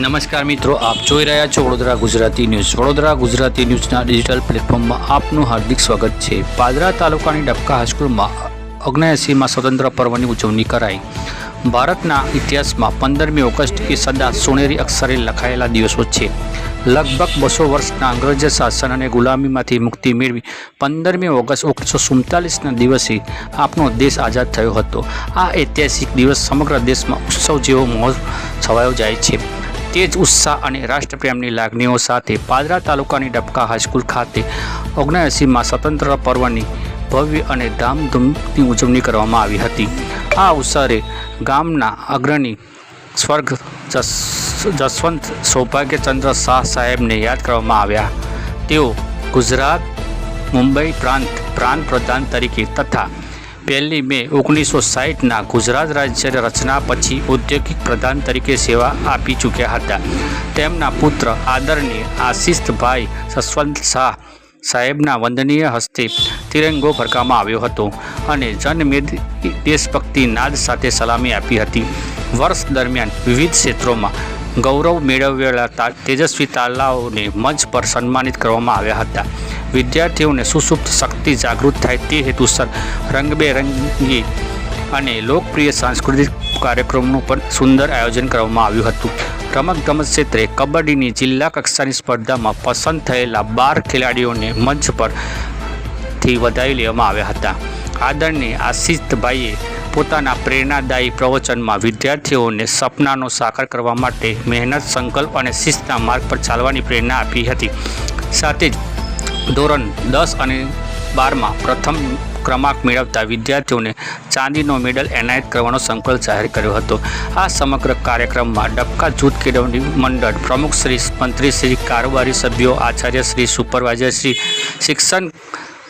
નમસ્કાર મિત્રો, આપ જોઈ રહ્યા છો વડોદરા ગુજરાતી ન્યૂઝ. વડોદરા ગુજરાતી ન્યૂઝના ડિજિટલ પ્લેટફોર્મમાં આપનું હાર્દિક સ્વાગત છે. પાદરા તાલુકાની ડબકા હાઈસ્કૂલમાં 79માં સ્વતંત્ર પર્વની ઉજવણી કરાઈ. ભારતના ઇતિહાસમાં 15મી ઓગસ્ટ એ સદા સોનેરી અક્ષરે લખાયેલા દિવસો છે. લગભગ 200 વર્ષના અંગ્રેજી શાસન અને ગુલામીમાંથી મુક્તિ મેળવી 15મી ઓગસ્ટ 1947ના દિવસે આપણો દેશ આઝાદ થયો હતો. આ ઐતિહાસિક દિવસ સમગ્ર દેશમાં ઉત્સવ જેવો માહોલ છવાયો જાય છે. તેજ ઉત્સાહ અને રાષ્ટ્રપ્રેમની લાગણીઓ સાથે પાદરા તાલુકાની ડબકા હાઈસ્કૂલ ખાતે 79માં સ્વતંત્ર પર્વની ભવ્ય અને ધામધૂમની ઉજવણી કરવામાં આવી હતી. આ અવસરે ગામના અગ્રણી સ્વર્ગ જસવંત સૌભાગ્યચંદ્ર શાહ સાહેબને યાદ કરવામાં આવ્યા. તેઓ ગુજરાત મુંબઈ પ્રાંત પ્રધાન તરીકે તથા 1 મે 1960ના ગુજરાત રાજ્ય રચના પછી ઔદ્યોગિક પ્રધાન તરીકે સેવા આપી ચૂક્યા હતા. તેમના પુત્ર આદરણીય આશિષભાઈ જસવંત શાહ સાહેબના વંદનીય હસ્તે તિરંગો ફરકાવવામાં આવ્યો હતો અને જનમેદ દેશભક્તિ નાદ સાથે સલામી આપી હતી. વર્ષ દરમિયાન વિવિધ ક્ષેત્રોમાં ગૌરવ મેળવેલા તેજસ્વી તાલાઓને મંચ પર સન્માનિત કરવામાં આવ્યા હતા. વિદ્યાર્થીઓને સુસુપ્ત શક્તિ જાગૃત થાય તે હેતુસર રંગબેરંગી અને લોકપ્રિય સાંસ્કૃતિક કાર્યક્રમનું પણ સુંદર આયોજન કરવામાં આવ્યું હતું. રમતગમત ક્ષેત્રે કબડ્ડીની જિલ્લા કક્ષાની સ્પર્ધામાં પસંદ થયેલા 12 ખેલાડીઓને મંચ પરથી વધાવી લેવામાં આવ્યા હતા. આદરણીય આશિષભાઈએ પોતાના પ્રેરણાદાયી પ્રવચનમાં વિદ્યાર્થીઓને સપનાનો સાકાર કરવા માટે મહેનત, સંકલ્પ અને શિસ્તના માર્ગ પર ચાલવાની પ્રેરણા આપી હતી. સાથે જ ધોરણ 10 અને 12માં પ્રથમ ક્રમાંક મેળવતા વિદ્યાર્થીઓને ચાંદીનો મેડલ એનાયત કરવાનો સંકલ્પ જાહેર કર્યો હતો. આ સમગ્ર કાર્યક્રમમાં ડબકા જૂથ કેળવણી મંડળ પ્રમુખશ્રી, મંત્રીશ્રી, કારોબારી સભ્યો, આચાર્યશ્રી, સુપરવાઇઝરશ્રી, શિક્ષણ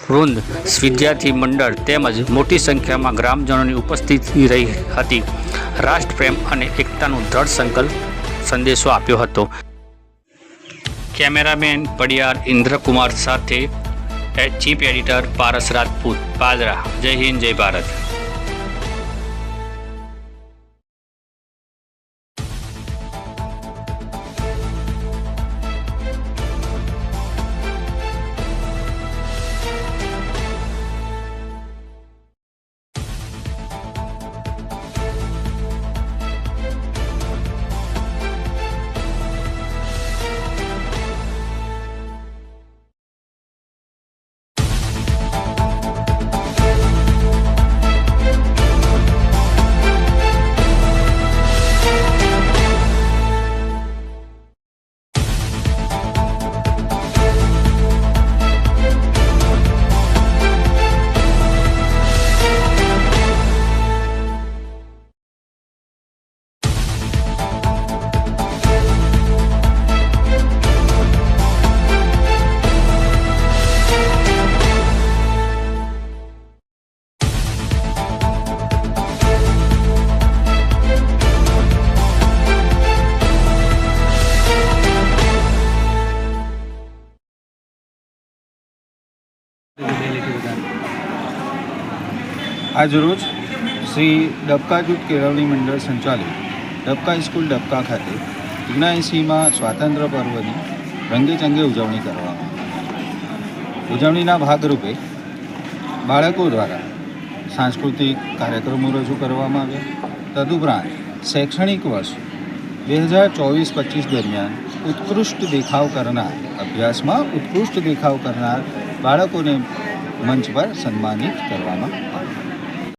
વૃંદ, વિદ્યાર્થી મંડળ તેમજ મોટી સંખ્યામાં ગ્રામજનોની ઉપસ્થિતિ રહી હતી. રાષ્ટ્રપ્રેમ અને એકતાનો દ્રઢ સંકલ્પ સંદેશો આપ્યો હતો. કેમેરામેન પડિયાર ઇન્દ્રકુમાર સાથે ચીફ એડિટર પારસ રાજપૂત, પાદરા. જય હિન્દ, જય ભારત. આજરોજ શ્રી ડબકા જૂથ કેળવણી મંડળ સંચાલિત ડબકા સ્કૂલ ડબકા ખાતે 79માં સ્વાતંત્ર્ય પર્વની રંગેચંગે ઉજવણી કરવામાં ઉજવણીના ભાગરૂપે બાળકો દ્વારા સાંસ્કૃતિક કાર્યક્રમો રજૂ કરવામાં આવ્યા. તદુપરાંત શૈક્ષણિક વર્ષ 2024-25 દરમિયાન ઉત્કૃષ્ટ દેખાવ કરનાર અભ્યાસમાં ઉત્કૃષ્ટ દેખાવ કરનાર બાળકોને મંચ પર સન્માનિત કરવામાં આવ્યા.